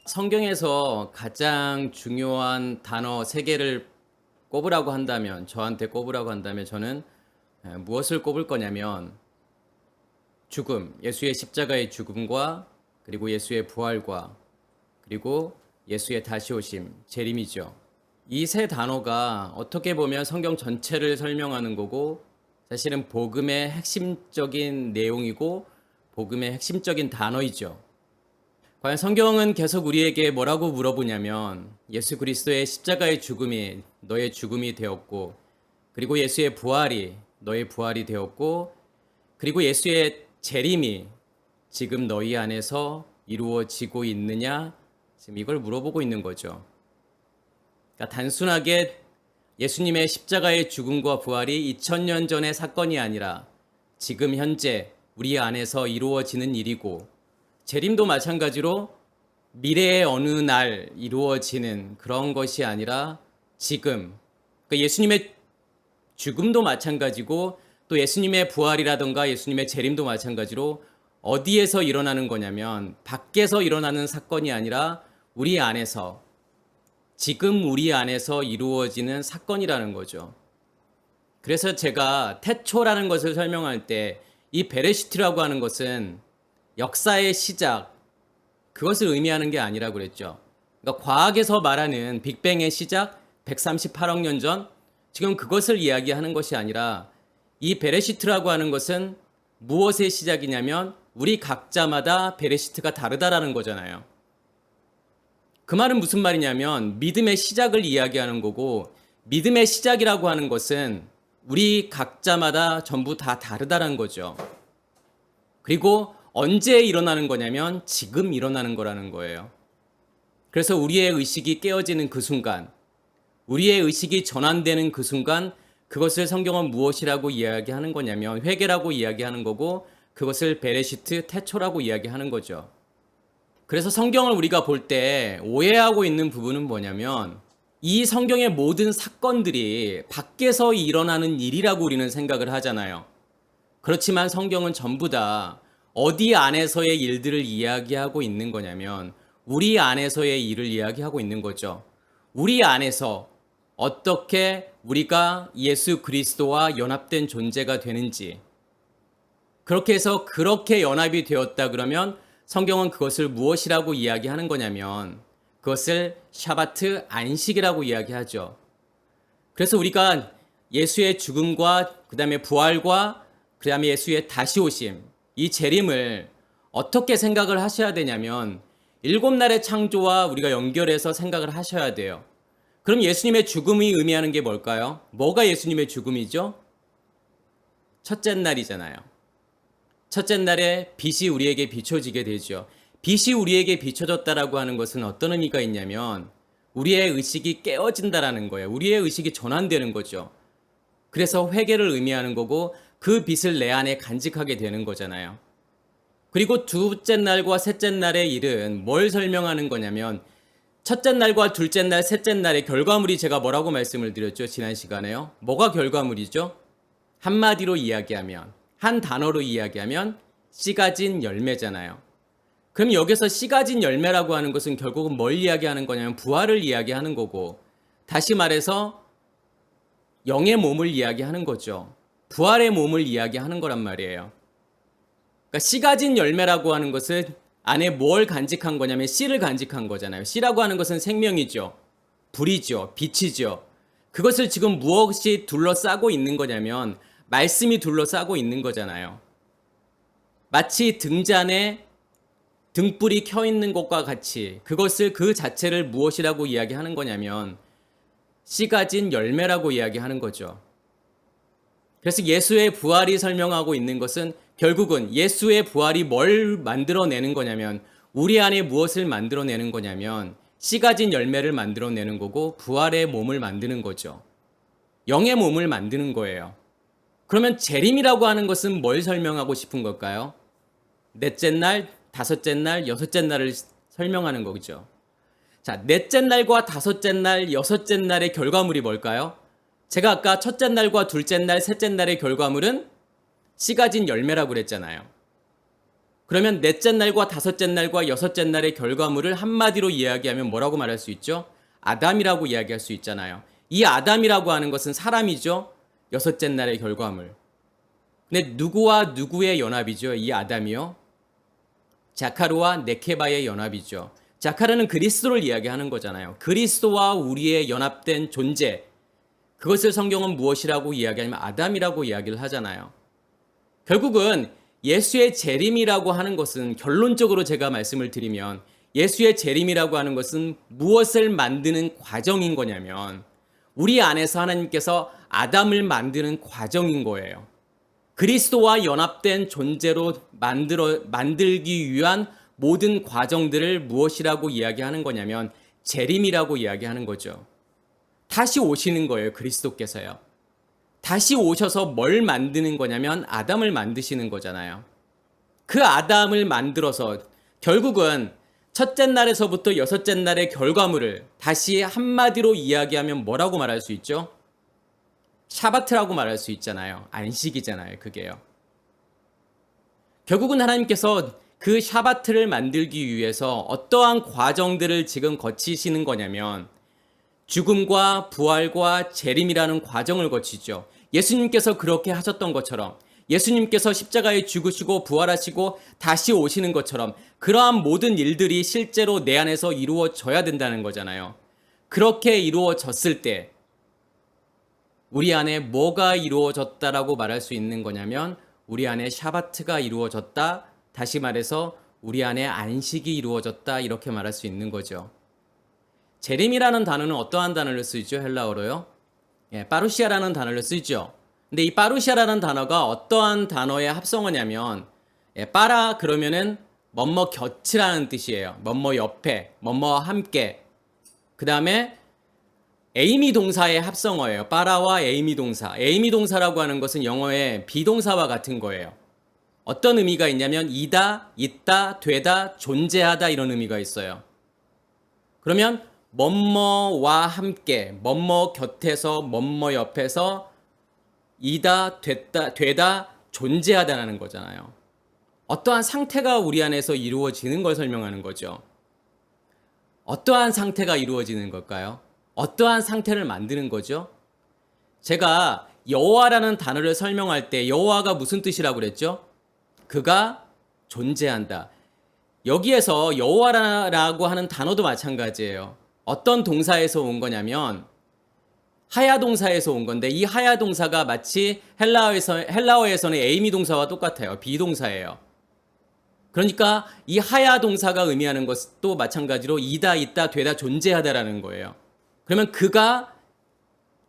성경에서 가장 중요한 단어 세 개를 꼽으라고 한다면, 저한테 꼽으라고 한다면 저는 무엇을 꼽을 거냐면 죽음, 예수의 십자가의 죽음과 그리고 예수의 부활과 그리고 예수의 다시 오심, 재림이죠. 이 세 단어가 어떻게 보면 성경 전체를 설명하는 거고 사실은 복음의 핵심적인 내용이고 복음의 핵심적인 단어이죠. 과연 성경은 계속 우리에게 뭐라고 물어보냐면 예수 그리스도의 십자가의 죽음이 너의 죽음이 되었고 그리고 예수의 부활이 너의 부활이 되었고 그리고 예수의 재림이 지금 너희 안에서 이루어지고 있느냐, 지금 이걸 물어보고 있는 거죠. 그러니까 단순하게 예수님의 십자가의 죽음과 부활이 2000년 전의 사건이 아니라 지금 현재 우리 안에서 이루어지는 일이고 재림도 마찬가지로 미래의 어느 날 이루어지는 그런 것이 아니라 지금, 그러니까 예수님의 죽음도 마찬가지고 또 예수님의 부활이라든가 예수님의 재림도 마찬가지로 어디에서 일어나는 거냐면 밖에서 일어나는 사건이 아니라 우리 안에서, 지금 우리 안에서 이루어지는 사건이라는 거죠. 그래서 제가 태초라는 것을 설명할 때 이 베레시트라고 하는 것은 역사의 시작, 그것을 의미하는 게 아니라고 그랬죠. 그러니까 과학에서 말하는 빅뱅의 시작 138억 년 전, 지금 그것을 이야기하는 것이 아니라 이 베레시트라고 하는 것은 무엇의 시작이냐면 우리 각자마다 베레시트가 다르다라는 거잖아요. 그 말은 무슨 말이냐면 믿음의 시작을 이야기하는 거고, 믿음의 시작이라고 하는 것은 우리 각자마다 전부 다 다르다라는 거죠. 그리고 언제 일어나는 거냐면 지금 일어나는 거라는 거예요. 그래서 우리의 의식이 깨어지는 그 순간, 우리의 의식이 전환되는 그 순간, 그것을 성경은 무엇이라고 이야기하는 거냐면 회개라고 이야기하는 거고, 그것을 베레시트, 태초라고 이야기하는 거죠. 그래서 성경을 우리가 볼 때 오해하고 있는 부분은 뭐냐면 이 성경의 모든 사건들이 밖에서 일어나는 일이라고 우리는 생각을 하잖아요. 그렇지만 성경은 전부 다 어디 안에서의 일들을 이야기하고 있는 거냐면 우리 안에서의 일을 이야기하고 있는 거죠. 우리 안에서 어떻게 우리가 예수 그리스도와 연합된 존재가 되는지, 그렇게 해서 그렇게 연합이 되었다 그러면 성경은 그것을 무엇이라고 이야기하는 거냐면 그것을 샤바트, 안식이라고 이야기하죠. 그래서 우리가 예수의 죽음과 그 다음에 부활과 그 다음에 예수의 다시 오심, 이 재림을 어떻게 생각을 하셔야 되냐면 7날의 창조와 우리가 연결해서 생각을 하셔야 돼요. 그럼 예수님의 죽음이 의미하는 게 뭘까요? 뭐가 예수님의 죽음이죠? 첫째 날이잖아요. 첫째 날에 빛이 우리에게 비춰지게 되죠. 빛이 우리에게 비춰졌다라고 하는 것은 어떤 의미가 있냐면 우리의 의식이 깨어진다라는 거예요. 우리의 의식이 전환되는 거죠. 그래서 회개를 의미하는 거고 그 빛을 내 안에 간직하게 되는 거잖아요. 그리고 둘째 날과 셋째 날의 일은 뭘 설명하는 거냐면 첫째 날과 둘째 날, 셋째 날의 결과물이 제가 뭐라고 말씀을 드렸죠? 지난 시간에요. 뭐가 결과물이죠? 한마디로 이야기하면, 한 단어로 이야기하면 씨 가진 열매잖아요. 그럼 여기서 씨 가진 열매라고 하는 것은 결국은 뭘 이야기하는 거냐면 부활을 이야기하는 거고, 다시 말해서 영의 몸을 이야기하는 거죠. 부활의 몸을 이야기하는 거란 말이에요. 그러니까 씨 가진 열매라고 하는 것은 안에 뭘 간직한 거냐면 씨를 간직한 거잖아요. 씨라고 하는 것은 생명이죠. 불이죠. 빛이죠. 그것을 지금 무엇이 둘러싸고 있는 거냐면 말씀이 둘러싸고 있는 거잖아요. 마치 등잔에 등불이 켜 있는 것과 같이 그것을 그 자체를 무엇이라고 이야기하는 거냐면 씨 가진 열매라고 이야기하는 거죠. 그래서 예수의 부활이 설명하고 있는 것은 결국은 예수의 부활이 뭘 만들어내는 거냐면 우리 안에 무엇을 만들어내는 거냐면 씨 가진 열매를 만들어내는 거고 부활의 몸을 만드는 거죠. 영의 몸을 만드는 거예요. 그러면 재림이라고 하는 것은 뭘 설명하고 싶은 걸까요? 넷째 날, 다섯째 날, 여섯째 날을 설명하는 거죠. 자, 넷째 날과 다섯째 날, 여섯째 날의 결과물이 뭘까요? 제가 아까 첫째 날과 둘째 날, 셋째 날의 결과물은 씨 가진 열매라고 그랬잖아요. 그러면 넷째 날과 다섯째 날과 여섯째 날의 결과물을 한마디로 이야기하면 뭐라고 말할 수 있죠? 아담이라고 이야기할 수 있잖아요. 이 아담이라고 하는 것은 사람이죠. 여섯째 날의 결과물. 근데 누구와 누구의 연합이죠? 이 아담이요. 자카르와 네케바의 연합이죠. 자카르는 그리스도를 이야기하는 거잖아요. 그리스도와 우리의 연합된 존재. 그것을 성경은 무엇이라고 이야기하냐면 아담이라고 이야기를 하잖아요. 결국은 예수의 재림이라고 하는 것은 결론적으로 제가 말씀을 드리면 예수의 재림이라고 하는 것은 무엇을 만드는 과정인 거냐면 우리 안에서 하나님께서 아담을 만드는 과정인 거예요. 그리스도와 연합된 존재로 만들기 위한 모든 과정들을 무엇이라고 이야기하는 거냐면 재림이라고 이야기하는 거죠. 다시 오시는 거예요. 그리스도께서요. 다시 오셔서 뭘 만드는 거냐면 아담을 만드시는 거잖아요. 그 아담을 만들어서 결국은 첫째 날에서부터 여섯째 날의 결과물을 다시 한마디로 이야기하면 뭐라고 말할 수 있죠? 샤바트라고 말할 수 있잖아요. 안식이잖아요. 그게요. 결국은 하나님께서 그 샤바트를 만들기 위해서 어떠한 과정들을 지금 거치시는 거냐면 죽음과 부활과 재림이라는 과정을 거치죠. 예수님께서 그렇게 하셨던 것처럼 예수님께서 십자가에 죽으시고 부활하시고 다시 오시는 것처럼 그러한 모든 일들이 실제로 내 안에서 이루어져야 된다는 거잖아요. 그렇게 이루어졌을 때 우리 안에 뭐가 이루어졌다라고 말할 수 있는 거냐면 우리 안에 샤바트가 이루어졌다. 다시 말해서 우리 안에 안식이 이루어졌다. 이렇게 말할 수 있는 거죠. 재림이라는 단어는 어떠한 단어를 쓰죠? 헬라어로요? 파루시아라는 단어를 쓰죠. 근데 이 파루시아라는 단어가 어떠한 단어의 합성어냐면 파라 그러면은 뭐뭐 곁이라는 뜻이에요. 뭐뭐 옆에, 뭐뭐 함께. 그 다음에 에이미 동사의 합성어예요. 파라와 에이미 동사. 에이미 동사라고 하는 것은 영어의 비동사와 같은 거예요. 어떤 의미가 있냐면 이다, 있다, 되다, 존재하다 이런 의미가 있어요. 그러면 뭐뭐와 함께, 뭐뭐 곁에서, 뭐뭐 옆에서 이다, 되다, 존재하다라는 거잖아요. 어떠한 상태가 우리 안에서 이루어지는 걸 설명하는 거죠. 어떠한 상태가 이루어지는 걸까요? 어떠한 상태를 만드는 거죠? 제가 여호와라는 단어를 설명할 때 여호와가 무슨 뜻이라고 그랬죠? 그가 존재한다. 여기에서 여호와라고 하는 단어도 마찬가지예요. 어떤 동사에서 온 거냐면 하야 동사에서 온 건데 이 하야 동사가 마치 헬라어에서는 에이미 동사와 똑같아요. 비동사예요. 그러니까 이 하야 동사가 의미하는 것도 마찬가지로 이다, 있다, 되다, 존재하다라는 거예요. 그러면 그가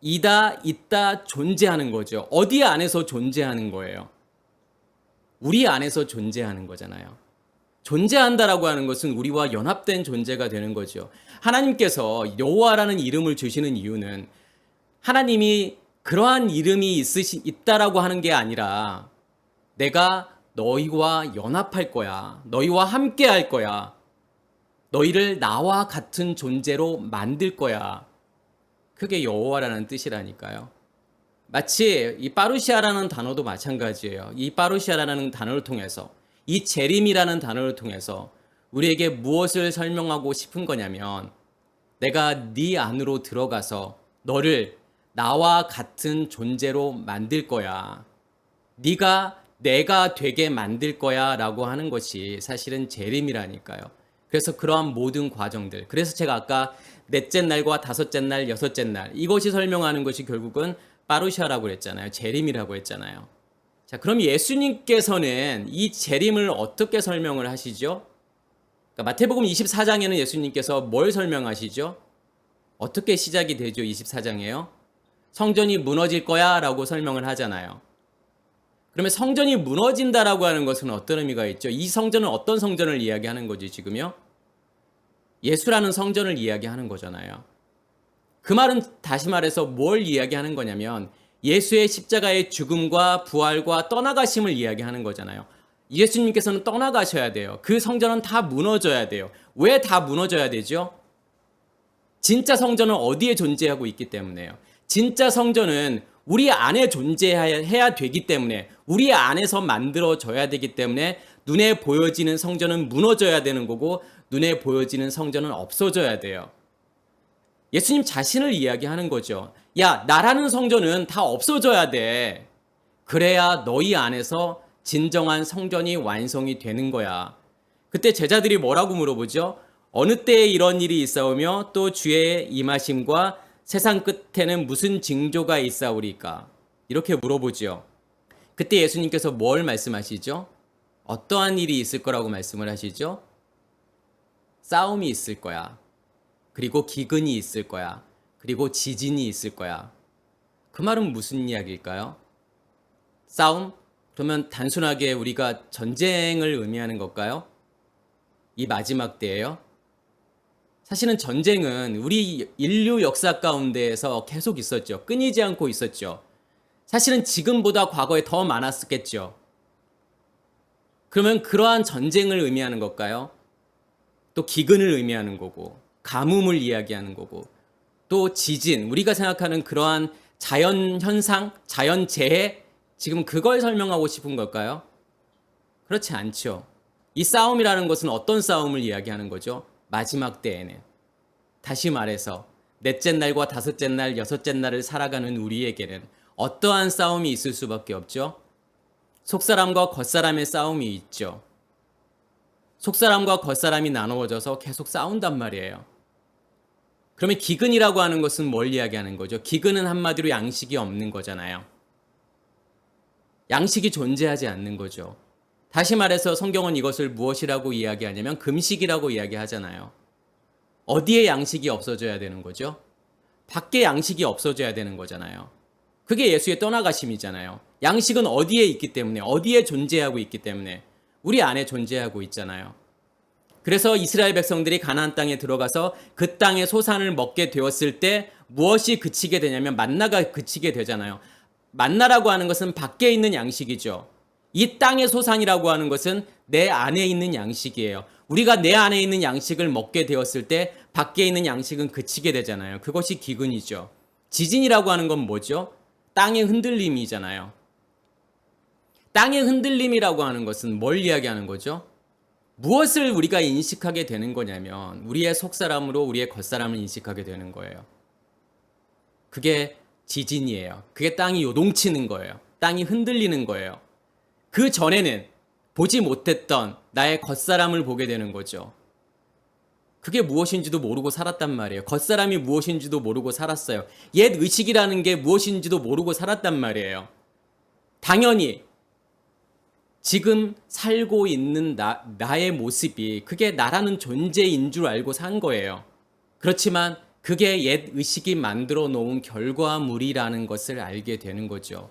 이다, 있다, 존재하는 거죠. 어디 안에서 존재하는 거예요? 우리 안에서 존재하는 거잖아요. 존재한다라고 하는 것은 우리와 연합된 존재가 되는 거죠. 하나님께서 여호와라는 이름을 주시는 이유는 하나님이 그러한 이름이 있다라고 하는 게 아니라 내가 너희와 연합할 거야. 너희와 함께 할 거야. 너희를 나와 같은 존재로 만들 거야. 그게 여호와라는 뜻이라니까요. 마치 이 파루시아라는 단어도 마찬가지예요. 이 파루시아라는 단어를 통해서 이 재림이라는 단어를 통해서 우리에게 무엇을 설명하고 싶은 거냐면 내가 네 안으로 들어가서 너를 나와 같은 존재로 만들 거야. 네가 내가 되게 만들 거야 라고 하는 것이 사실은 재림이라니까요. 그래서 그러한 모든 과정들. 그래서 제가 아까 넷째 날과 다섯째 날, 여섯째 날 이것이 설명하는 것이 결국은 파루시아라고 그랬잖아요. 재림이라고 했잖아요. 자, 그럼 예수님께서는 이 재림을 어떻게 설명을 하시죠? 그러니까 마태복음 24장에는 예수님께서 뭘 설명하시죠? 어떻게 시작이 되죠? 24장에요. 성전이 무너질 거야 라고 설명을 하잖아요. 그러면 성전이 무너진다라고 하는 것은 어떤 의미가 있죠? 이 성전은 어떤 성전을 이야기하는 거지 지금요? 예수라는 성전을 이야기하는 거잖아요. 그 말은 다시 말해서 뭘 이야기하는 거냐면 예수의 십자가의 죽음과 부활과 떠나가심을 이야기하는 거잖아요. 예수님께서는 떠나가셔야 돼요. 그 성전은 다 무너져야 돼요. 왜 다 무너져야 되죠? 진짜 성전은 어디에 존재하고 있기 때문에요. 진짜 성전은 우리 안에 존재해야 되기 때문에 우리 안에서 만들어져야 되기 때문에 눈에 보여지는 성전은 무너져야 되는 거고 눈에 보여지는 성전은 없어져야 돼요. 예수님 자신을 이야기하는 거죠. 야, 나라는 성전은 다 없어져야 돼. 그래야 너희 안에서 진정한 성전이 완성이 되는 거야. 그때 제자들이 뭐라고 물어보죠? 어느 때에 이런 일이 있사오며 또 주의 임하심과 세상 끝에는 무슨 징조가 있사오리까? 이렇게 물어보죠. 그때 예수님께서 뭘 말씀하시죠? 어떠한 일이 있을 거라고 말씀을 하시죠? 싸움이 있을 거야. 그리고 기근이 있을 거야. 그리고 지진이 있을 거야. 그 말은 무슨 이야기일까요? 싸움? 그러면 단순하게 우리가 전쟁을 의미하는 걸까요? 이 마지막 때예요? 사실은 전쟁은 우리 인류 역사 가운데에서 계속 있었죠. 끊이지 않고 있었죠. 사실은 지금보다 과거에 더 많았겠죠. 그러면 그러한 전쟁을 의미하는 걸까요? 또 기근을 의미하는 거고, 가뭄을 이야기하는 거고, 또 지진, 우리가 생각하는 그러한 자연 현상, 자연 재해, 지금 그걸 설명하고 싶은 걸까요? 그렇지 않죠. 이 싸움이라는 것은 어떤 싸움을 이야기하는 거죠? 마지막 때에는. 다시 말해서 넷째 날과 다섯째 날, 여섯째 날을 살아가는 우리에게는 어떠한 싸움이 있을 수밖에 없죠? 속사람과 겉사람의 싸움이 있죠. 속사람과 겉사람이 나누어져서 계속 싸운단 말이에요. 그러면 기근이라고 하는 것은 뭘 이야기하는 거죠? 기근은 한마디로 양식이 없는 거잖아요. 양식이 존재하지 않는 거죠. 다시 말해서 성경은 이것을 무엇이라고 이야기하냐면 금식이라고 이야기하잖아요. 어디에 양식이 없어져야 되는 거죠? 밖에 양식이 없어져야 되는 거잖아요. 그게 예수의 떠나가심이잖아요. 양식은 어디에 있기 때문에, 어디에 존재하고 있기 때문에 우리 안에 존재하고 있잖아요. 그래서 이스라엘 백성들이 가나안 땅에 들어가서 그 땅의 소산을 먹게 되었을 때 무엇이 그치게 되냐면 만나가 그치게 되잖아요. 만나라고 하는 것은 밖에 있는 양식이죠. 이 땅의 소산이라고 하는 것은 내 안에 있는 양식이에요. 우리가 내 안에 있는 양식을 먹게 되었을 때 밖에 있는 양식은 그치게 되잖아요. 그것이 기근이죠. 지진이라고 하는 건 뭐죠? 땅의 흔들림이잖아요. 땅의 흔들림이라고 하는 것은 뭘 이야기하는 거죠? 무엇을 우리가 인식하게 되는 거냐면 우리의 속사람으로 우리의 겉사람을 인식하게 되는 거예요. 그게 지진이에요. 그게 땅이 요동치는 거예요. 땅이 흔들리는 거예요. 그 전에는 보지 못했던 나의 겉사람을 보게 되는 거죠. 그게 무엇인지도 모르고 살았단 말이에요. 겉사람이 무엇인지도 모르고 살았어요. 옛 의식이라는 게 무엇인지도 모르고 살았단 말이에요. 당연히 지금 살고 있는 나의 모습이 그게 나라는 존재인 줄 알고 산 거예요. 그렇지만 그게 옛 의식이 만들어 놓은 결과물이라는 것을 알게 되는 거죠.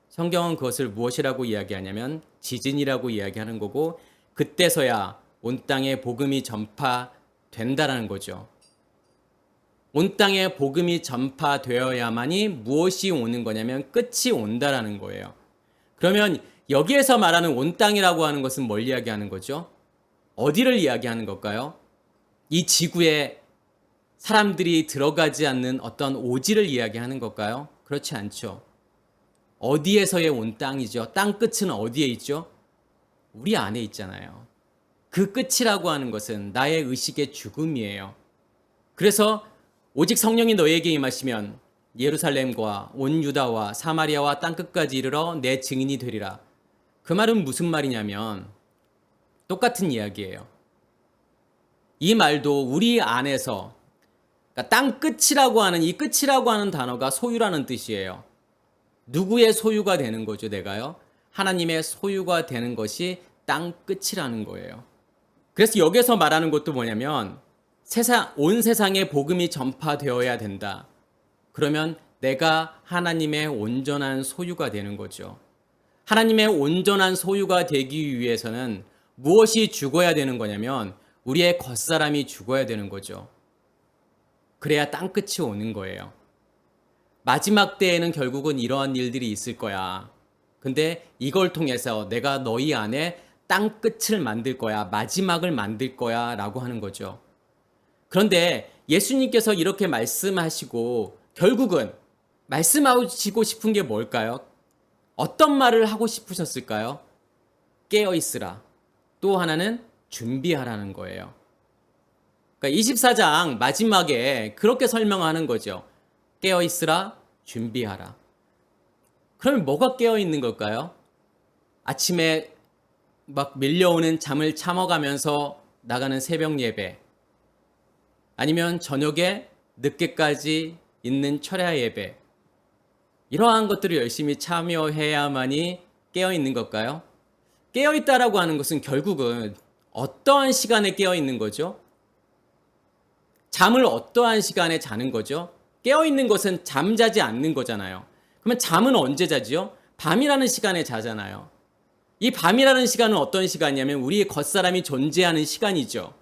성경은 그것을 무엇이라고 이야기하냐면 지진이라고 이야기하는 거고 그때서야 온 땅에 복음이 전파된다라는 거죠. 온 땅에 복음이 전파되어야만이 무엇이 오는 거냐면 끝이 온다라는 거예요. 그러면 여기에서 말하는 온 땅이라고 하는 것은 뭘 이야기하는 거죠? 어디를 이야기하는 걸까요? 이 지구에 사람들이 들어가지 않는 어떤 오지를 이야기하는 걸까요? 그렇지 않죠. 어디에서의 온 땅이죠? 땅 끝은 어디에 있죠? 우리 안에 있잖아요. 그 끝이라고 하는 것은 나의 의식의 죽음이에요. 그래서 오직 성령이 너희에게 임하시면 예루살렘과 온 유다와 사마리아와 땅끝까지 이르러 내 증인이 되리라. 그 말은 무슨 말이냐면 똑같은 이야기예요. 이 말도 우리 안에서 그러니까 땅 끝이라고 하는 이 끝이라고 하는 단어가 소유라는 뜻이에요. 누구의 소유가 되는 거죠, 내가요? 하나님의 소유가 되는 것이 땅 끝이라는 거예요. 그래서 여기서 말하는 것도 뭐냐면 온 세상에 복음이 전파되어야 된다. 그러면 내가 하나님의 온전한 소유가 되는 거죠. 하나님의 온전한 소유가 되기 위해서는 무엇이 죽어야 되는 거냐면 우리의 겉사람이 죽어야 되는 거죠. 그래야 땅끝이 오는 거예요. 마지막 때에는 결국은 이러한 일들이 있을 거야. 근데 이걸 통해서 내가 너희 안에 땅끝을 만들 거야. 마지막을 만들 거야. 라고 하는 거죠. 그런데 예수님께서 이렇게 말씀하시고 결국은 말씀하시고 싶은 게 뭘까요? 어떤 말을 하고 싶으셨을까요? 깨어 있으라. 또 하나는 준비하라는 거예요. 그러니까 24장 마지막에 그렇게 설명하는 거죠. 깨어있으라, 준비하라. 그러면 뭐가 깨어있는 걸까요? 아침에 막 밀려오는 잠을 참아가면서 나가는 새벽 예배, 아니면 저녁에 늦게까지 있는 철야 예배, 이러한 것들을 열심히 참여해야만이 깨어있는 걸까요? 깨어있다라고 하는 것은 결국은 어떠한 시간에 깨어있는 거죠? 잠을 어떠한 시간에 자는 거죠? 깨어있는 것은 잠자지 않는 거잖아요. 그러면 잠은 언제 자지요? 밤이라는 시간에 자잖아요. 이 밤이라는 시간은 어떤 시간이냐면 우리의 겉사람이 존재하는 시간이죠.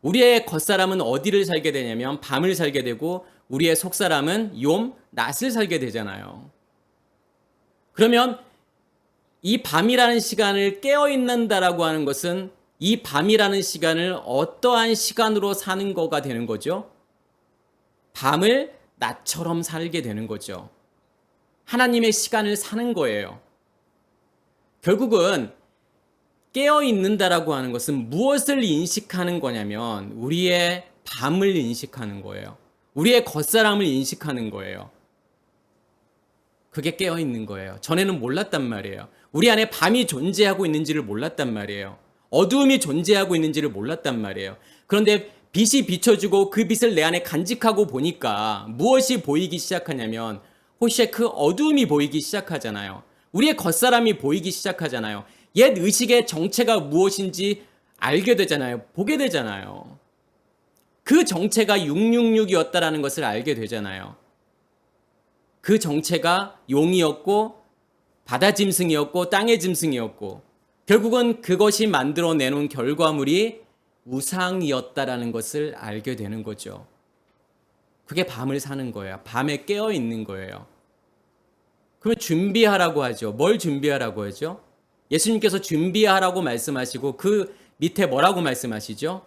우리의 겉사람은 어디를 살게 되냐면 밤을 살게 되고, 우리의 속사람은 낮을 살게 되잖아요. 그러면 이 밤이라는 시간을 깨어있는다라고 하는 것은 이 밤이라는 시간을 어떠한 시간으로 사는 거가 되는 거죠? 밤을 낮처럼 살게 되는 거죠. 하나님의 시간을 사는 거예요. 결국은 깨어있는다라고 하는 것은 무엇을 인식하는 거냐면 우리의 밤을 인식하는 거예요. 우리의 겉사람을 인식하는 거예요. 그게 깨어있는 거예요. 전에는 몰랐단 말이에요. 우리 안에 밤이 존재하고 있는지를 몰랐단 말이에요. 어두움이 존재하고 있는지를 몰랐단 말이에요. 그런데 빛이 비춰주고 그 빛을 내 안에 간직하고 보니까 무엇이 보이기 시작하냐면 그 어두움이 보이기 시작하잖아요. 우리의 겉사람이 보이기 시작하잖아요. 옛 의식의 정체가 무엇인지 알게 되잖아요. 보게 되잖아요. 그 정체가 666이었다라는 것을 알게 되잖아요. 그 정체가 용이었고 바다 짐승이었고 땅의 짐승이었고, 결국은 그것이 만들어내놓은 결과물이 우상이었다라는 것을 알게 되는 거죠. 그게 밤을 사는 거예요. 밤에 깨어 있는 거예요. 그러면 준비하라고 하죠. 뭘 준비하라고 하죠? 예수님께서 준비하라고 말씀하시고 그 밑에 뭐라고 말씀하시죠?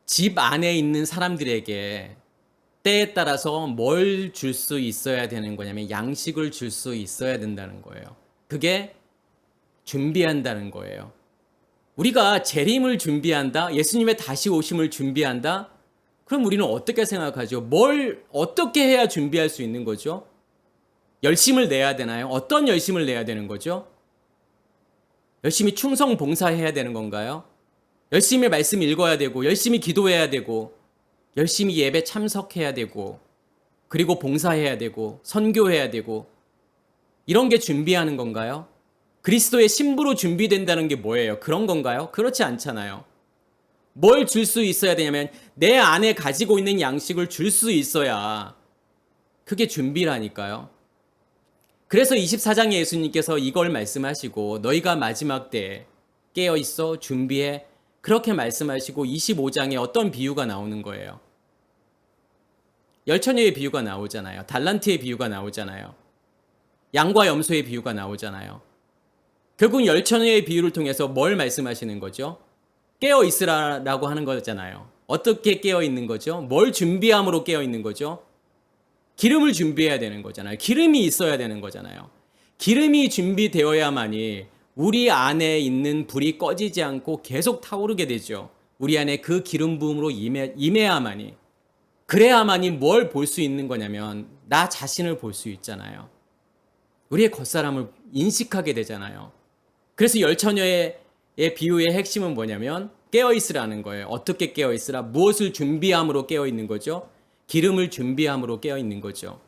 집 안에 있는 사람들에게 때에 따라서 뭘 줄 수 있어야 되는 거냐면 양식을 줄 수 있어야 된다는 거예요. 그게 준비한다는 거예요. 우리가 재림을 준비한다, 예수님의 다시 오심을 준비한다, 그럼 우리는 어떻게 생각하죠? 뭘 어떻게 해야 준비할 수 있는 거죠? 열심을 내야 되나요? 어떤 열심을 내야 되는 거죠? 열심히 충성 봉사해야 되는 건가요? 열심히 말씀 읽어야 되고, 열심히 기도해야 되고, 열심히 예배 참석해야 되고, 그리고 봉사해야 되고, 선교해야 되고, 이런 게 준비하는 건가요? 그리스도의 신부로 준비된다는 게 뭐예요? 그런 건가요? 그렇지 않잖아요. 뭘 줄 수 있어야 되냐면 내 안에 가지고 있는 양식을 줄 수 있어야 그게 준비라니까요. 그래서 24장에 예수님께서 이걸 말씀하시고 너희가 마지막 때에 깨어있어 준비해, 그렇게 말씀하시고 25장에 어떤 비유가 나오는 거예요? 열처녀의 비유가 나오잖아요. 달란트의 비유가 나오잖아요. 양과 염소의 비유가 나오잖아요. 결국 열처녀의 비유를 통해서 뭘 말씀하시는 거죠? 깨어있으라라고 하는 거잖아요. 어떻게 깨어있는 거죠? 뭘 준비함으로 깨어있는 거죠? 기름을 준비해야 되는 거잖아요. 기름이 있어야 되는 거잖아요. 기름이 준비되어야만이 우리 안에 있는 불이 꺼지지 않고 계속 타오르게 되죠. 우리 안에 그 기름 부음으로 임해야만이, 그래야만이 뭘 볼 수 있는 거냐면 나 자신을 볼 수 있잖아요. 우리의 겉사람을 인식하게 되잖아요. 그래서 열처녀의 비유의 핵심은 뭐냐면 깨어있으라는 거예요. 어떻게 깨어있으라? 무엇을 준비함으로 깨어있는 거죠? 기름을 준비함으로 깨어있는 거죠.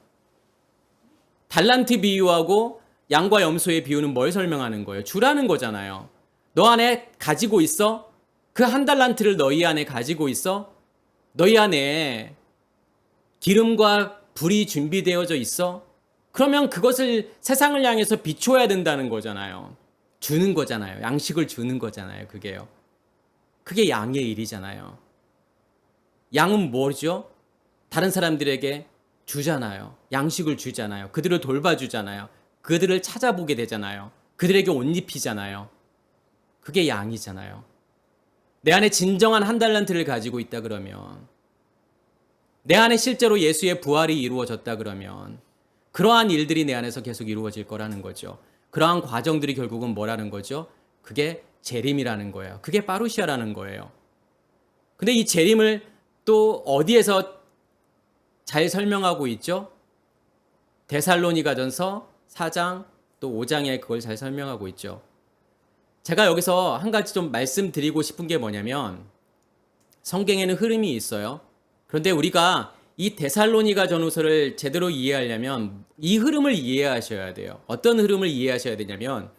달란트 비유하고 양과 염소의 비유는 뭘 설명하는 거예요? 주라는 거잖아요. 너 안에 가지고 있어? 그 한 달란트를 너희 안에 가지고 있어? 너희 안에 기름과 불이 준비되어져 있어? 그러면 그것을 세상을 향해서 비춰야 된다는 거잖아요. 주는 거잖아요. 양식을 주는 거잖아요. 그게요. 그게 양의 일이잖아요. 양은 뭐죠? 다른 사람들에게 주잖아요. 양식을 주잖아요. 그들을 돌봐주잖아요. 그들을 찾아보게 되잖아요. 그들에게 옷 입히잖아요. 그게 양이잖아요. 내 안에 진정한 한 달란트를 가지고 있다 그러면, 내 안에 실제로 예수의 부활이 이루어졌다 그러면 그러한 일들이 내 안에서 계속 이루어질 거라는 거죠. 그러한 과정들이 결국은 뭐라는 거죠? 그게 재림이라는 거예요. 그게 파루시아라는 거예요. 근데 이 재림을 또 어디에서 잘 설명하고 있죠? 데살로니가전서 4장 또 5장에 그걸 잘 설명하고 있죠. 제가 여기서 한 가지 좀 말씀드리고 싶은 게 뭐냐면 성경에는 흐름이 있어요. 그런데 우리가 이 데살로니가 전후서를 제대로 이해하려면 이 흐름을 이해하셔야 돼요. 어떤 흐름을 이해하셔야 되냐면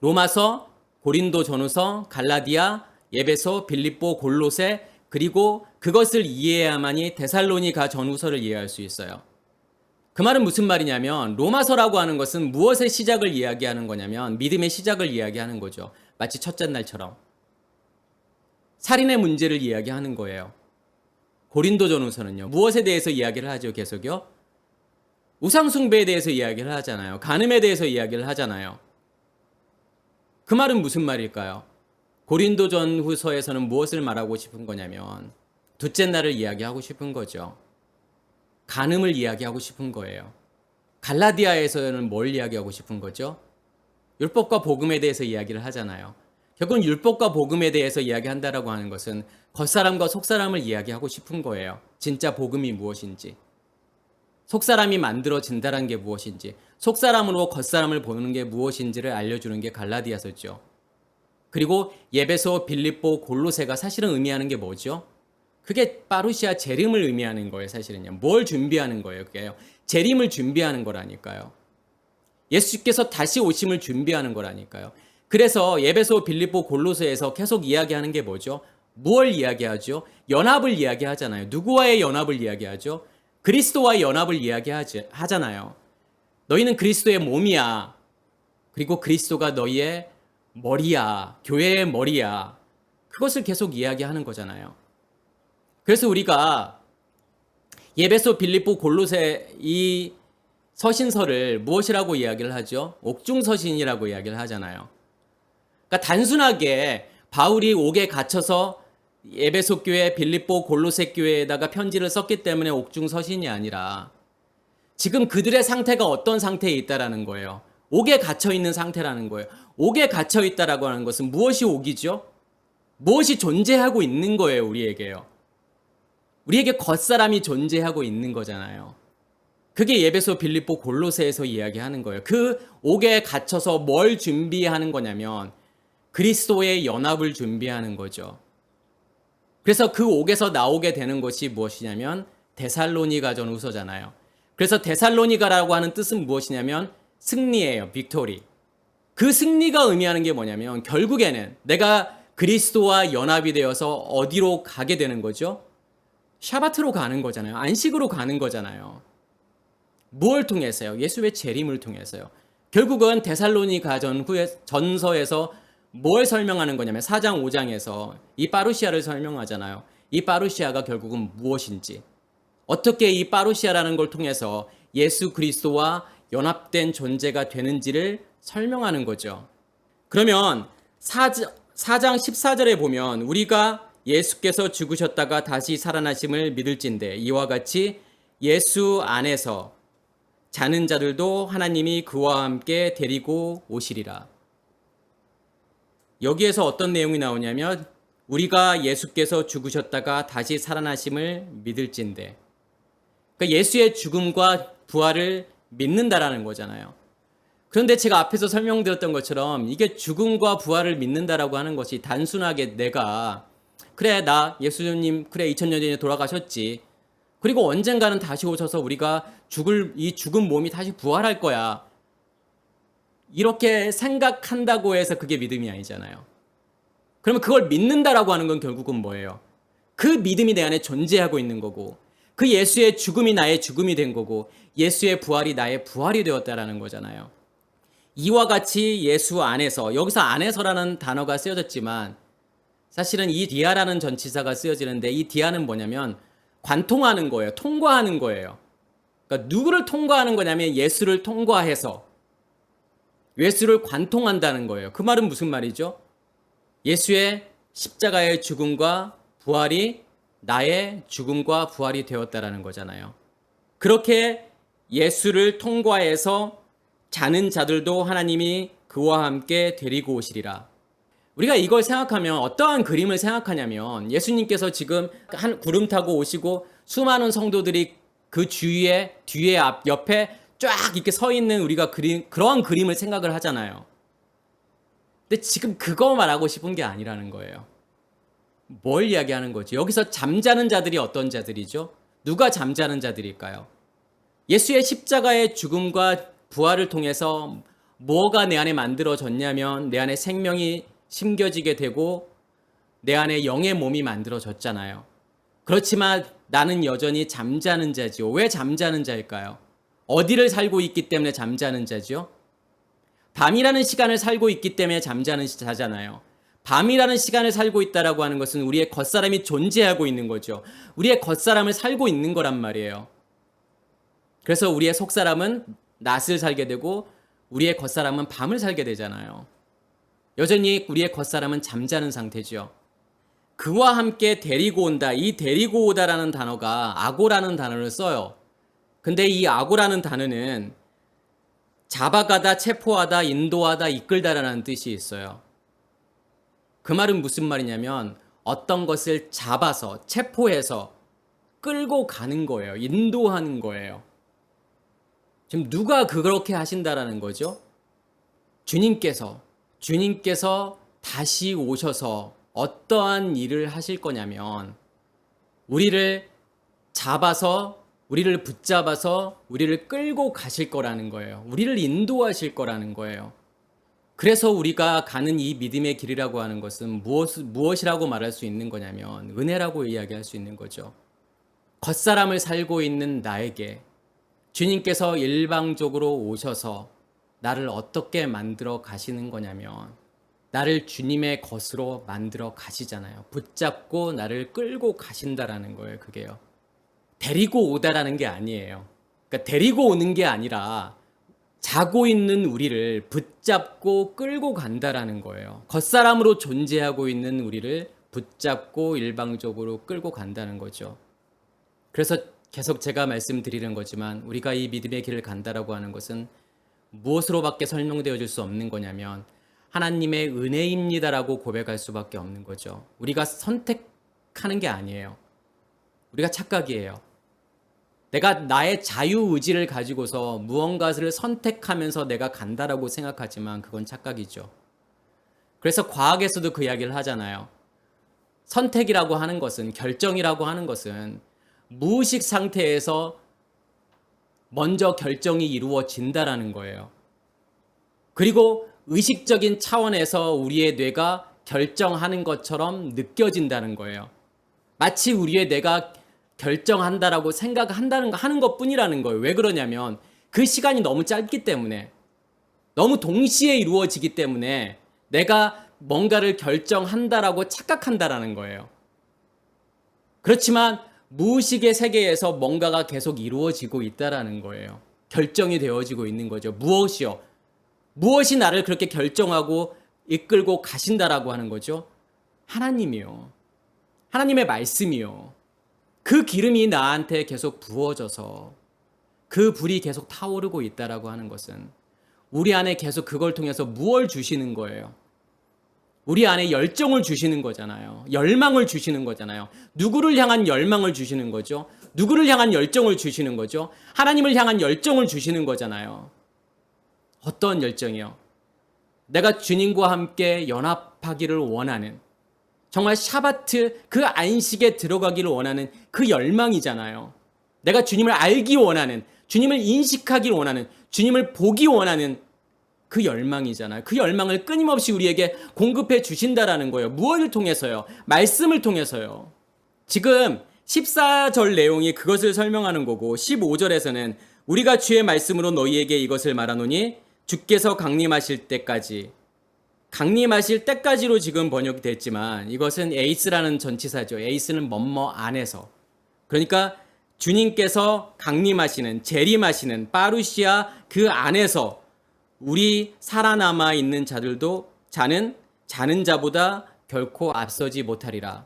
로마서, 고린도 전후서, 갈라디아, 에베소, 빌립보, 골로새 그리고 그것을 이해해야만이 데살로니가 전후서를 이해할 수 있어요. 그 말은 무슨 말이냐면 로마서라고 하는 것은 무엇의 시작을 이야기하는 거냐면 믿음의 시작을 이야기하는 거죠. 마치 첫째 날처럼. 살인의 문제를 이야기하는 거예요. 고린도전후서는요. 무엇에 대해서 이야기를 하죠? 계속요. 우상숭배에 대해서 이야기를 하잖아요. 간음에 대해서 이야기를 하잖아요. 그 말은 무슨 말일까요? 고린도전후서에서는 무엇을 말하고 싶은 거냐면 둘째 날을 이야기하고 싶은 거죠. 간음을 이야기하고 싶은 거예요. 갈라디아에서는 뭘 이야기하고 싶은 거죠? 율법과 복음에 대해서 이야기를 하잖아요. 결국은 율법과 복음에 대해서 이야기한다라고 하는 것은 겉사람과 속사람을 이야기하고 싶은 거예요. 진짜 복음이 무엇인지, 속사람이 만들어진다는 게 무엇인지, 속사람으로 겉사람을 보는 게 무엇인지를 알려주는 게 갈라디아서죠. 그리고 에베소, 빌립보, 골로새가 사실은 의미하는 게 뭐죠? 그게 파루시아 재림을 의미하는 거예요. 사실은요. 뭘 준비하는 거예요? 그게요. 재림을 준비하는 거라니까요. 예수께서 다시 오심을 준비하는 거라니까요. 그래서 에베소, 빌립보, 골로새에서 계속 이야기하는 게 뭐죠? 무엇을 이야기하죠? 연합을 이야기하잖아요. 누구와의 연합을 이야기하죠? 그리스도와의 연합을 이야기하잖아요. 너희는 그리스도의 몸이야. 그리고 그리스도가 너희의 머리야. 교회의 머리야. 그것을 계속 이야기하는 거잖아요. 그래서 우리가 에베소, 빌립보, 골로새 이 서신서를 무엇이라고 이야기를 하죠? 옥중서신이라고 이야기를 하잖아요. 그러니까 단순하게 바울이 옥에 갇혀서 에베소 교회, 빌립보, 골로새 교회에다가 편지를 썼기 때문에 옥중서신이 아니라 지금 그들의 상태가 어떤 상태에 있다라는 거예요. 옥에 갇혀 있는 상태라는 거예요. 옥에 갇혀 있다라고 하는 것은 무엇이 옥이죠? 무엇이 존재하고 있는 거예요, 우리에게요. 우리에게 겉사람이 존재하고 있는 거잖아요. 그게 에베소, 빌립보, 골로새에서 이야기하는 거예요. 그 옥에 갇혀서 뭘 준비하는 거냐면 그리스도의 연합을 준비하는 거죠. 그래서 그 옥에서 나오게 되는 것이 무엇이냐면 데살로니가 전후서잖아요. 그래서 데살로니가라고 하는 뜻은 무엇이냐면 승리예요. 빅토리. 그 승리가 의미하는 게 뭐냐면 결국에는 내가 그리스도와 연합이 되어서 어디로 가게 되는 거죠? 샤바트로 가는 거잖아요. 안식으로 가는 거잖아요. 무엇을 통해서요? 예수의 재림을 통해서요. 결국은 데살로니가 전서에서 뭘 설명하는 거냐면 4장 5장에서 이 파루시아를 설명하잖아요. 이 파루시아가 결국은 무엇인지, 어떻게 이 파루시아라는 걸 통해서 예수 그리스도와 연합된 존재가 되는지를 설명하는 거죠. 그러면 4장 14절에 보면 우리가 예수께서 죽으셨다가 다시 살아나심을 믿을진대 이와 같이 예수 안에서 자는 자들도 하나님이 그와 함께 데리고 오시리라. 여기에서 어떤 내용이 나오냐면 우리가 예수께서 죽으셨다가 다시 살아나심을 믿을진대. 그러니까 예수의 죽음과 부활을 믿는다라는 거잖아요. 그런데 제가 앞에서 설명드렸던 것처럼 이게 죽음과 부활을 믿는다라고 하는 것이 단순하게 내가 그래 나 예수님 그래 2000년 전에 돌아가셨지. 그리고 언젠가는 다시 오셔서 우리가 이 죽은 몸이 다시 부활할 거야. 이렇게 생각한다고 해서 그게 믿음이 아니잖아요. 그러면 그걸 믿는다라고 하는 건 결국은 뭐예요? 그 믿음이 내 안에 존재하고 있는 거고 그 예수의 죽음이 나의 죽음이 된 거고 예수의 부활이 나의 부활이 되었다라는 거잖아요. 이와 같이 예수 안에서, 여기서 안에서라는 단어가 쓰여졌지만 사실은 이 디아라는 전치사가 쓰여지는데 이 디아는 뭐냐면 관통하는 거예요. 통과하는 거예요. 그러니까 누구를 통과하는 거냐면 예수를 통과해서 예수를 관통한다는 거예요. 그 말은 무슨 말이죠? 예수의 십자가의 죽음과 부활이 나의 죽음과 부활이 되었다라는 거잖아요. 그렇게 예수를 통과해서 자는 자들도 하나님이 그와 함께 데리고 오시리라. 우리가 이걸 생각하면 어떠한 그림을 생각하냐면 예수님께서 지금 한 구름 타고 오시고 수많은 성도들이 그 주위에 뒤에 앞 옆에 쫙 이렇게 서 있는 우리가 그러한 그림을 생각을 하잖아요. 근데 지금 그거 말하고 싶은 게 아니라는 거예요. 뭘 이야기하는 거지? 여기서 잠자는 자들이 어떤 자들이죠? 누가 잠자는 자들일까요? 예수의 십자가의 죽음과 부활을 통해서 뭐가 내 안에 만들어졌냐면 내 안에 생명이 심겨지게 되고 내 안에 영의 몸이 만들어졌잖아요. 그렇지만 나는 여전히 잠자는 자지요. 왜 잠자는 자일까요? 어디를 살고 있기 때문에 잠자는 자지요? 밤이라는 시간을 살고 있기 때문에 잠자는 자잖아요. 밤이라는 시간을 살고 있다라고 하는 것은 우리의 겉사람이 존재하고 있는 거죠. 우리의 겉사람을 살고 있는 거란 말이에요. 그래서 우리의 속사람은 낮을 살게 되고 우리의 겉사람은 밤을 살게 되잖아요. 여전히 우리의 겉사람은 잠자는 상태죠. 그와 함께 데리고 온다. 이 데리고 오다라는 단어가 아고라는 단어를 써요. 근데 이 아고라는 단어는 잡아가다, 체포하다, 인도하다, 이끌다라는 뜻이 있어요. 그 말은 무슨 말이냐면 어떤 것을 잡아서, 체포해서 끌고 가는 거예요. 인도하는 거예요. 지금 누가 그렇게 하신다라는 거죠? 주님께서 다시 오셔서 어떠한 일을 하실 거냐면 우리를 잡아서, 우리를 붙잡아서 우리를 끌고 가실 거라는 거예요. 우리를 인도하실 거라는 거예요. 그래서 우리가 가는 이 믿음의 길이라고 하는 것은 무엇이라고 말할 수 있는 거냐면 은혜라고 이야기할 수 있는 거죠. 겉사람을 살고 있는 나에게 주님께서 일방적으로 오셔서 나를 어떻게 만들어 가시는 거냐면 나를 주님의 것으로 만들어 가시잖아요. 붙잡고 나를 끌고 가신다라는 거예요. 그게요. 데리고 오다라는 게 아니에요. 그러니까 데리고 오는 게 아니라 자고 있는 우리를 붙잡고 끌고 간다라는 거예요. 겉사람으로 존재하고 있는 우리를 붙잡고 일방적으로 끌고 간다는 거죠. 그래서 계속 제가 말씀드리는 거지만 우리가 이 믿음의 길을 간다라고 하는 것은 무엇으로밖에 설명되어 줄 수 없는 거냐면 하나님의 은혜입니다라고 고백할 수밖에 없는 거죠. 우리가 선택하는 게 아니에요. 우리가 착각이에요. 내가 나의 자유의지를 가지고서 무언가를 선택하면서 내가 간다라고 생각하지만 그건 착각이죠. 그래서 과학에서도 그 이야기를 하잖아요. 선택이라고 하는 것은, 결정이라고 하는 것은 무의식 상태에서 먼저 결정이 이루어진다라는 거예요. 그리고 의식적인 차원에서 우리의 뇌가 결정하는 것처럼 느껴진다는 거예요. 마치 우리의 뇌가 결정한다라고 하는 것뿐이라는 거예요. 왜 그러냐면 그 시간이 너무 짧기 때문에, 너무 동시에 이루어지기 때문에 내가 뭔가를 결정한다라고 착각한다라는 거예요. 그렇지만 무의식의 세계에서 뭔가가 계속 이루어지고 있다라는 거예요. 결정이 되어지고 있는 거죠. 무엇이요? 무엇이 나를 그렇게 결정하고 이끌고 가신다라고 하는 거죠? 하나님이요. 하나님의 말씀이요. 그 기름이 나한테 계속 부어져서 그 불이 계속 타오르고 있다라고 하는 것은 우리 안에 계속 그걸 통해서 무엇을 주시는 거예요? 우리 안에 열정을 주시는 거잖아요. 열망을 주시는 거잖아요. 누구를 향한 열망을 주시는 거죠? 누구를 향한 열정을 주시는 거죠? 하나님을 향한 열정을 주시는 거잖아요. 어떤 열정이요? 내가 주님과 함께 연합하기를 원하는, 정말 샤바트 그 안식에 들어가기를 원하는 그 열망이잖아요. 내가 주님을 알기 원하는, 주님을 인식하기 원하는, 주님을 보기 원하는 그 열망이잖아요. 그 열망을 끊임없이 우리에게 공급해 주신다라는 거예요. 무엇을 통해서요? 말씀을 통해서요. 지금 14절 내용이 그것을 설명하는 거고 15절에서는 우리가 주의 말씀으로 너희에게 이것을 말하노니 주께서 강림하실 때까지, 강림하실 때까지로 지금 번역이 됐지만 이것은 에이스라는 전치사죠. 에이스는 뭐뭐 안에서. 그러니까 주님께서 강림하시는, 재림하시는 파루시아 그 안에서 우리 살아남아 있는 자들도 자는 자보다 결코 앞서지 못하리라.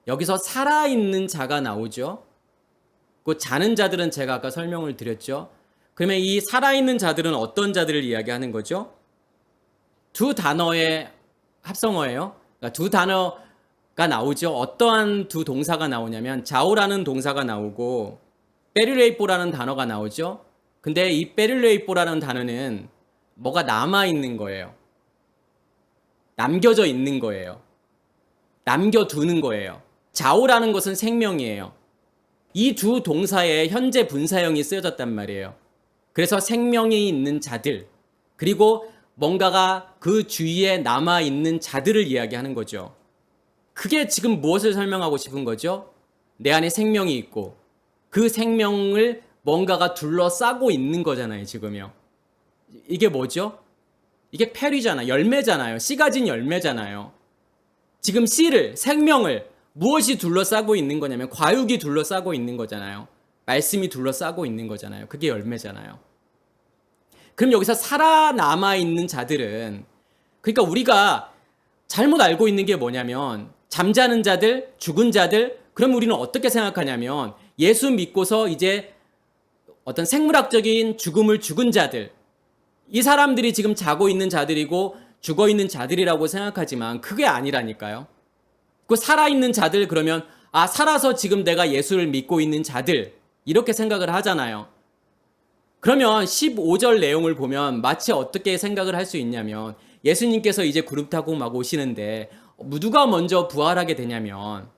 여기서 살아있는 자가 나오죠. 그 자는 자들은 제가 아까 설명을 드렸죠. 그러면 이 살아있는 자들은 어떤 자들을 이야기하는 거죠? 두 단어의 합성어예요. 그러니까 두 단어가 나오죠. 어떠한 두 동사가 나오냐면 자오라는 동사가 나오고 베릴레이뽀라는 단어가 나오죠. 근데 이 베릴레이뽀라는 단어는 뭐가 남아있는 거예요. 남겨져 있는 거예요. 남겨두는 거예요. 자오라는 것은 생명이에요. 이 두 동사에 현재 분사형이 쓰여졌단 말이에요. 그래서 생명이 있는 자들, 그리고 뭔가가 그 주위에 남아있는 자들을 이야기하는 거죠. 그게 지금 무엇을 설명하고 싶은 거죠? 내 안에 생명이 있고 그 생명을 뭔가가 둘러싸고 있는 거잖아요, 지금요. 이게 뭐죠? 이게 페리잖아, 열매잖아요. 씨가 진 열매잖아요. 지금 씨를, 생명을 무엇이 둘러싸고 있는 거냐면 과육이 둘러싸고 있는 거잖아요. 말씀이 둘러싸고 있는 거잖아요. 그게 열매잖아요. 그럼 여기서 살아남아 있는 자들은, 그러니까 우리가 잘못 알고 있는 게 뭐냐면 잠자는 자들, 죽은 자들, 그럼 우리는 어떻게 생각하냐면 예수 믿고서 이제 어떤 생물학적인 죽음을 죽은 자들, 이 사람들이 지금 자고 있는 자들이고 죽어 있는 자들이라고 생각하지만 그게 아니라니까요. 그 살아있는 자들, 그러면 살아서 지금 내가 예수를 믿고 있는 자들, 이렇게 생각을 하잖아요. 그러면 15절 내용을 보면 마치 어떻게 생각을 할 수 있냐면 예수님께서 이제 구름 타고 막 오시는데 누가 먼저 부활하게 되냐면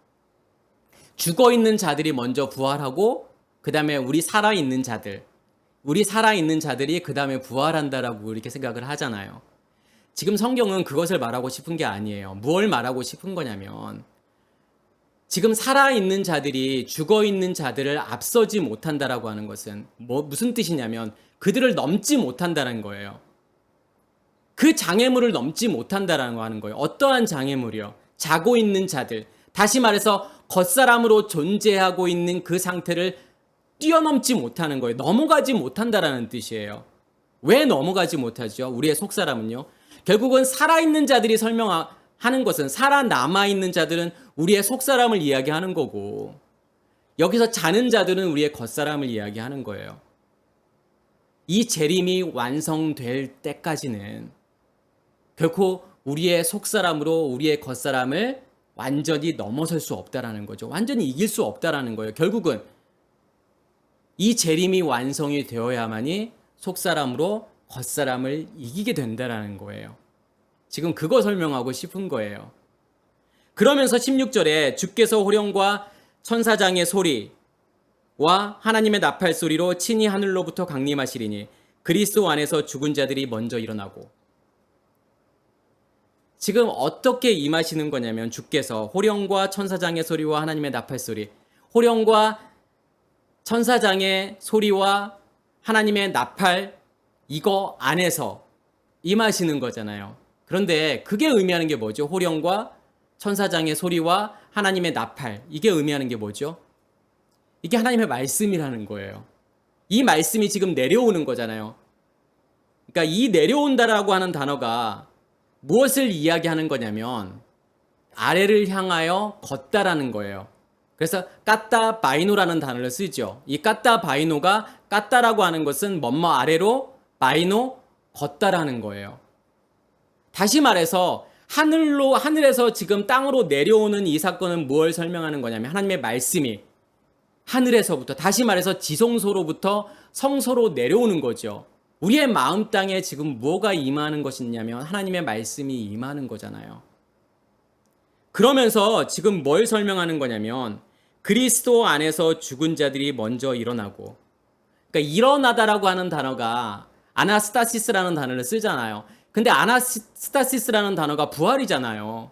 죽어 있는 자들이 먼저 부활하고 그 다음에 우리 살아있는 자들이 그 다음에 부활한다라고 이렇게 생각을 하잖아요. 지금 성경은 그것을 말하고 싶은 게 아니에요. 무엇을 말하고 싶은 거냐면 지금 살아있는 자들이 죽어있는 자들을 앞서지 못한다라고 하는 것은 무슨 뜻이냐면 그들을 넘지 못한다는 거예요. 그 장애물을 넘지 못한다라고 하는 거예요. 어떠한 장애물이요? 자고 있는 자들, 다시 말해서 겉사람으로 존재하고 있는 그 상태를 뛰어넘지 못하는 거예요. 넘어가지 못한다라는 뜻이에요. 왜 넘어가지 못하죠? 우리의 속사람은요. 결국은 살아있는 자들이 설명하는 것은 살아남아있는 자들은 우리의 속사람을 이야기하는 거고 여기서 자는 자들은 우리의 겉사람을 이야기하는 거예요. 이 재림이 완성될 때까지는 결코 우리의 속사람으로 우리의 겉사람을 완전히 넘어설 수 없다라는 거죠. 완전히 이길 수 없다라는 거예요. 결국은 이 재림이 완성이 되어야만이 속사람으로 겉사람을 이기게 된다라는 거예요. 지금 그거 설명하고 싶은 거예요. 그러면서 16절에 주께서 호령과 천사장의 소리와 하나님의 나팔 소리로 친히 하늘로부터 강림하시리니 그리스도 안에서 죽은 자들이 먼저 일어나고. 지금 어떻게 임하시는 거냐면 주께서 호령과 천사장의 소리와 하나님의 나팔 소리, 호령과 천사장의 소리와 하나님의 나팔, 이거 안에서 임하시는 거잖아요. 그런데 그게 의미하는 게 뭐죠? 호령과 천사장의 소리와 하나님의 나팔, 이게 의미하는 게 뭐죠? 이게 하나님의 말씀이라는 거예요. 이 말씀이 지금 내려오는 거잖아요. 그러니까 이 내려온다라고 하는 단어가 무엇을 이야기하는 거냐면 아래를 향하여 걷다라는 거예요. 그래서 까따 바이노라는 단어를 쓰죠. 이 까따 바이노가, 까따라고 하는 것은 뭐뭐 아래로, 바이노 걷다라는 거예요. 다시 말해서 하늘에서 지금 땅으로 내려오는 이 사건은 무엇을 설명하는 거냐면 하나님의 말씀이 하늘에서부터, 다시 말해서 지성소로부터 성소로 내려오는 거죠. 우리의 마음 땅에 지금 뭐가 임하는 것이냐면 하나님의 말씀이 임하는 거잖아요. 그러면서 지금 뭘 설명하는 거냐면 그리스도 안에서 죽은 자들이 먼저 일어나고, 그러니까 일어나다라고 하는 단어가 아나스타시스라는 단어를 쓰잖아요. 근데 아나스타시스라는 단어가 부활이잖아요.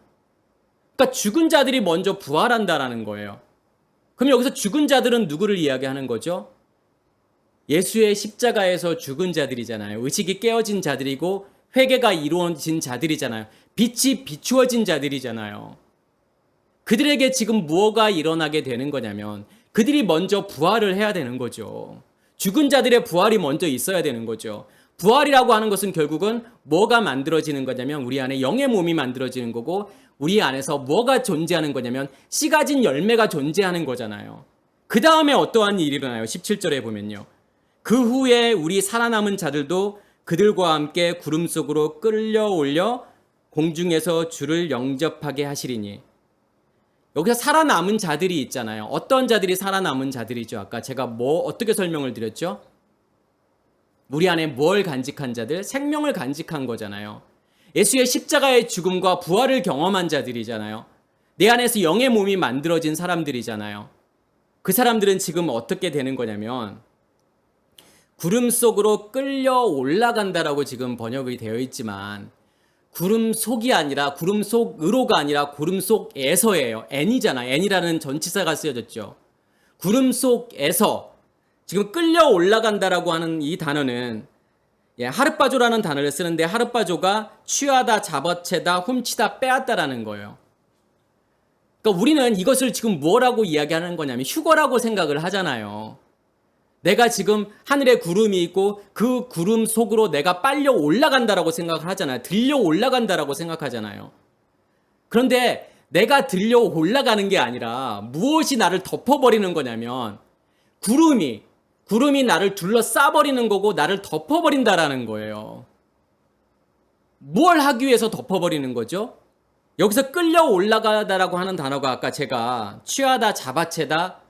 그러니까 죽은 자들이 먼저 부활한다라는 거예요. 그럼 여기서 죽은 자들은 누구를 이야기하는 거죠? 예수의 십자가에서 죽은 자들이잖아요. 의식이 깨어진 자들이고 회개가 이루어진 자들이잖아요. 빛이 비추어진 자들이잖아요. 그들에게 지금 무엇가 일어나게 되는 거냐면 그들이 먼저 부활을 해야 되는 거죠. 죽은 자들의 부활이 먼저 있어야 되는 거죠. 부활이라고 하는 것은 결국은 뭐가 만들어지는 거냐면 우리 안에 영의 몸이 만들어지는 거고 우리 안에서 뭐가 존재하는 거냐면 씨 가진 열매가 존재하는 거잖아요. 그 다음에 어떠한 일이 일어나요? 17절에 보면요. 그 후에 우리 살아남은 자들도 그들과 함께 구름 속으로 끌려올려 공중에서 주를 영접하게 하시리니. 여기서 살아남은 자들이 있잖아요. 어떤 자들이 살아남은 자들이죠? 아까 제가 어떻게 설명을 드렸죠? 우리 안에 뭘 간직한 자들? 생명을 간직한 거잖아요. 예수의 십자가의 죽음과 부활을 경험한 자들이잖아요. 내 안에서 영의 몸이 만들어진 사람들이잖아요. 그 사람들은 지금 어떻게 되는 거냐면 구름 속으로 끌려 올라간다라고 지금 번역이 되어 있지만 구름 속이 아니라 구름 속으로가 아니라 구름 속에서예요. N이잖아요. N이라는 전치사가 쓰여졌죠. 구름 속에서 지금 끌려 올라간다라고 하는 이 단어는 하르빠조라는 단어를 쓰는데 하르빠조가 취하다, 잡아채다, 훔치다, 빼앗다라는 거예요. 그러니까 우리는 이것을 지금 뭐라고 이야기하는 거냐면 휴거라고 생각을 하잖아요. 내가 지금 하늘에 구름이 있고 그 구름 속으로 내가 빨려 올라간다라고 생각을 하잖아요. 들려 올라간다라고 생각하잖아요. 그런데 내가 들려 올라가는 게 아니라 무엇이 나를 덮어버리는 거냐면 구름이 나를 둘러싸버리는 거고 나를 덮어버린다라는 거예요. 뭘 하기 위해서 덮어버리는 거죠? 여기서 끌려 올라가다라고 하는 단어가 아까 제가 취하다, 잡아채다,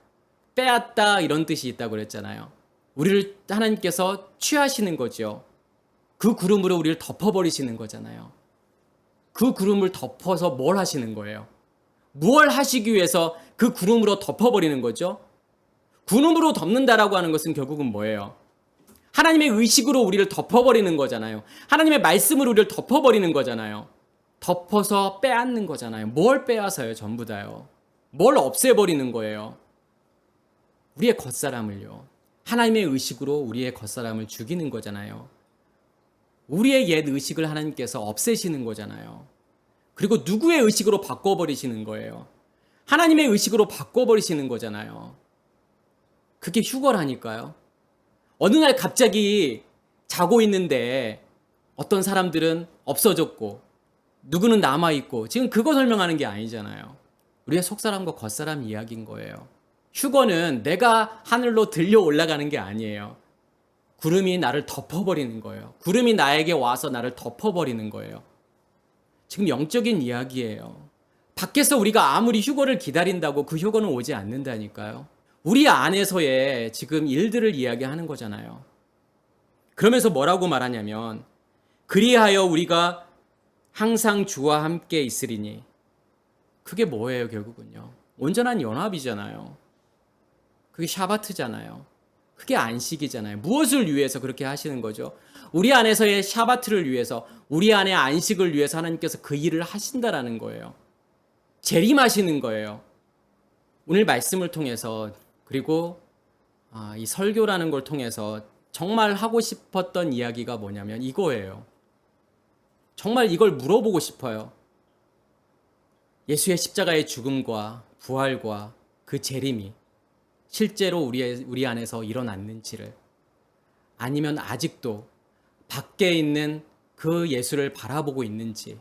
빼앗다 이런 뜻이 있다고 그랬잖아요. 우리를 하나님께서 취하시는 거죠. 그 구름으로 우리를 덮어버리시는 거잖아요. 그 구름을 덮어서 뭘 하시는 거예요? 무엇을 하시기 위해서 그 구름으로 덮어버리는 거죠? 구름으로 덮는다라고 하는 것은 결국은 뭐예요? 하나님의 의식으로 우리를 덮어버리는 거잖아요. 하나님의 말씀으로 우리를 덮어버리는 거잖아요. 덮어서 빼앗는 거잖아요. 뭘 빼앗아요? 전부 다요. 뭘 없애버리는 거예요? 우리의 겉사람을요. 하나님의 의식으로 우리의 겉사람을 죽이는 거잖아요. 우리의 옛 의식을 하나님께서 없애시는 거잖아요. 그리고 누구의 의식으로 바꿔버리시는 거예요? 하나님의 의식으로 바꿔버리시는 거잖아요. 그게 휴거라니까요. 어느 날 갑자기 자고 있는데 어떤 사람들은 없어졌고 누구는 남아있고 지금 그거 설명하는 게 아니잖아요. 우리의 속사람과 겉사람 이야기인 거예요. 휴거는 내가 하늘로 들려 올라가는 게 아니에요. 구름이 나를 덮어버리는 거예요. 구름이 나에게 와서 나를 덮어버리는 거예요. 지금 영적인 이야기예요. 밖에서 우리가 아무리 휴거를 기다린다고 그 휴거는 오지 않는다니까요. 우리 안에서의 지금 일들을 이야기하는 거잖아요. 그러면서 뭐라고 말하냐면 그리하여 우리가 항상 주와 함께 있으리니. 그게 뭐예요 결국은요? 온전한 연합이잖아요. 그게 샤바트잖아요. 그게 안식이잖아요. 무엇을 위해서 그렇게 하시는 거죠? 우리 안에서의 샤바트를 위해서, 우리 안의 안식을 위해서 하나님께서 그 일을 하신다라는 거예요. 재림하시는 거예요. 오늘 말씀을 통해서 그리고 이 설교라는 걸 통해서 정말 하고 싶었던 이야기가 뭐냐면 이거예요. 정말 이걸 물어보고 싶어요. 예수의 십자가의 죽음과 부활과 그 재림이 실제로 우리 안에서 일어났는지를, 아니면 아직도 밖에 있는 그 예수를 바라보고 있는지.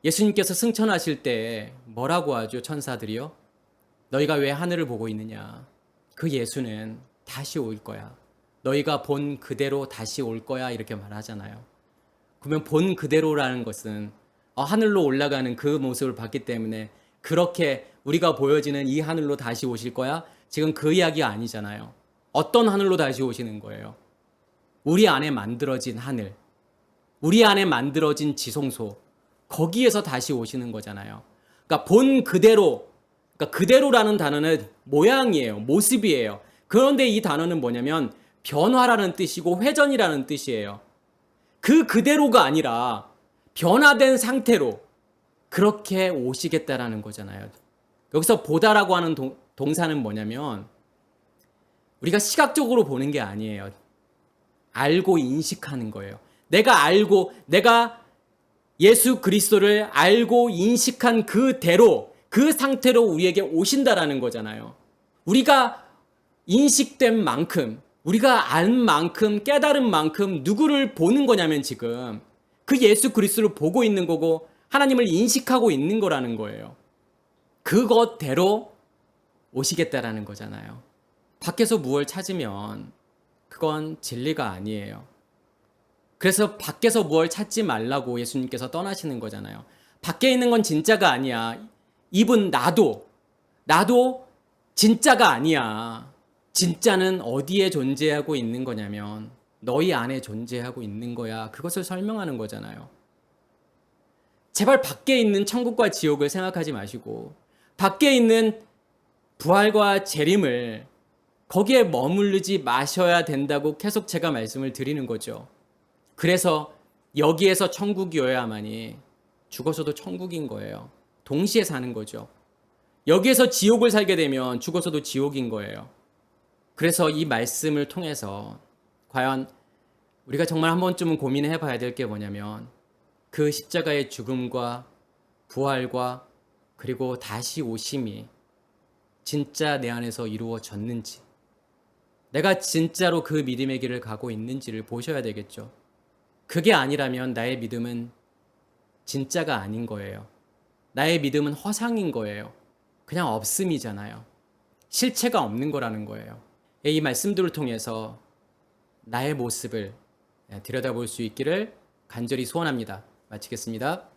예수님께서 승천하실 때 뭐라고 하죠? 천사들이요? 너희가 왜 하늘을 보고 있느냐? 그 예수는 다시 올 거야. 너희가 본 그대로 다시 올 거야. 이렇게 말하잖아요. 그러면 본 그대로라는 것은 하늘로 올라가는 그 모습을 봤기 때문에 그렇게 우리가 보여지는 이 하늘로 다시 오실 거야? 지금 그 이야기가 아니잖아요. 어떤 하늘로 다시 오시는 거예요? 우리 안에 만들어진 하늘, 우리 안에 만들어진 지성소, 거기에서 다시 오시는 거잖아요. 그러니까 본 그대로, 그러니까 그대로라는 단어는 모양이에요. 모습이에요. 그런데 이 단어는 뭐냐면 변화라는 뜻이고 회전이라는 뜻이에요. 그 그대로가 아니라 변화된 상태로 그렇게 오시겠다라는 거잖아요. 여기서 보다라고 하는 동사는 뭐냐면 우리가 시각적으로 보는 게 아니에요. 알고 인식하는 거예요. 내가 예수 그리스도를 알고 인식한 그대로, 그 상태로 우리에게 오신다라는 거잖아요. 우리가 인식된 만큼, 우리가 알 만큼, 깨달은 만큼 누구를 보는 거냐면 지금 그 예수 그리스도를 보고 있는 거고 하나님을 인식하고 있는 거라는 거예요. 그것대로 오시겠다라는 거잖아요. 밖에서 무엇을 찾으면 그건 진리가 아니에요. 그래서 밖에서 무엇을 찾지 말라고 예수님께서 떠나시는 거잖아요. 밖에 있는 건 진짜가 아니야. 이분 나도 진짜가 아니야. 진짜는 어디에 존재하고 있는 거냐면 너희 안에 존재하고 있는 거야. 그것을 설명하는 거잖아요. 제발 밖에 있는 천국과 지옥을 생각하지 마시고 밖에 있는 부활과 재림을 거기에 머무르지 마셔야 된다고 계속 제가 말씀을 드리는 거죠. 그래서 여기에서 천국이어야만이 죽어서도 천국인 거예요. 동시에 사는 거죠. 여기에서 지옥을 살게 되면 죽어서도 지옥인 거예요. 그래서 이 말씀을 통해서 과연 우리가 정말 한 번쯤은 고민해 봐야 될 게 뭐냐면 그 십자가의 죽음과 부활과 그리고 다시 오심이 진짜 내 안에서 이루어졌는지, 내가 진짜로 그 믿음의 길을 가고 있는지를 보셔야 되겠죠. 그게 아니라면 나의 믿음은 진짜가 아닌 거예요. 나의 믿음은 허상인 거예요. 그냥 없음이잖아요. 실체가 없는 거라는 거예요. 이 말씀들을 통해서 나의 모습을 들여다볼 수 있기를 간절히 소원합니다. 마치겠습니다.